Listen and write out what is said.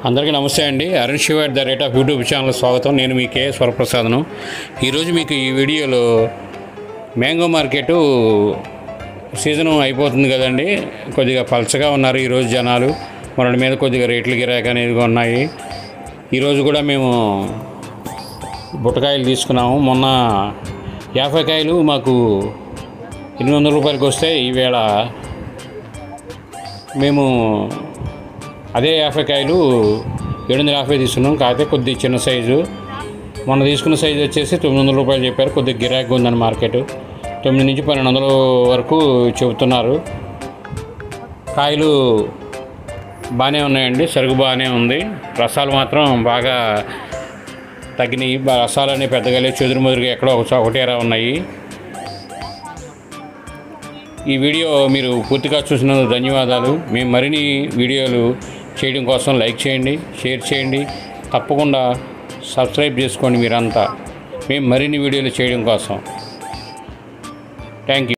అందరికీ నమస్తే అండి. Arun Shiva @ the rate of YouTube channel స్వాగతం. నేను మీ కే స్వరప్రసాద్ను. ఈరోజు మీకు ఈ వీడియోలో మ్యాంగో మార్కెట్ సీజన్ అయిపోతుంది కదండి. కొద్దిగా పలచగా ఉన్నారు ఈరోజు జనాలు. మొన్నటి మీద కొద్దిగా రేట్లు గిరాక అనేది ఉన్నాయి. ఈరోజు కూడా మేము బుట్టకాయలు తీసుకున్నాము. మొన్న 50 కాయలు మాకు 800 రూపాయలకి వస్తే ఈవేళ మేము అదే 50 కాయలు 750 తీసుకున్నాం. కాకపోతే కొద్ది చిన్న సైజు. మొన్న తీసుకున్న సైజు వచ్చేసి 900 రూపాయలు చెప్పారు. కొద్దిగా గిరాకీ ఉందని మార్కెట్ 9 నుంచి 1200 వరకు చెబుతున్నారు. కాయలు బాగానే ఉన్నాయండి, సరుకు బాగానే ఉంది. రసాలు మాత్రం బాగా తగ్గినాయి. రసాలు అనేవి పెద్దగా లేవు, చెదురుమదురుగా ఎక్కడో ఒకటేరా ఉన్నాయి. ఈ వీడియో మీరు పూర్తిగా చూసినందుకు ధన్యవాదాలు. మేము మరిన్ని వీడియోలు చేయడం కోసం లైక్ చేయండి, షేర్ చేయండి, తప్పకుండా సబ్స్క్రైబ్ చేసుకోండి మీరంతా, మేము మరిన్ని వీడియోలు చేయడం కోసం. Thank you.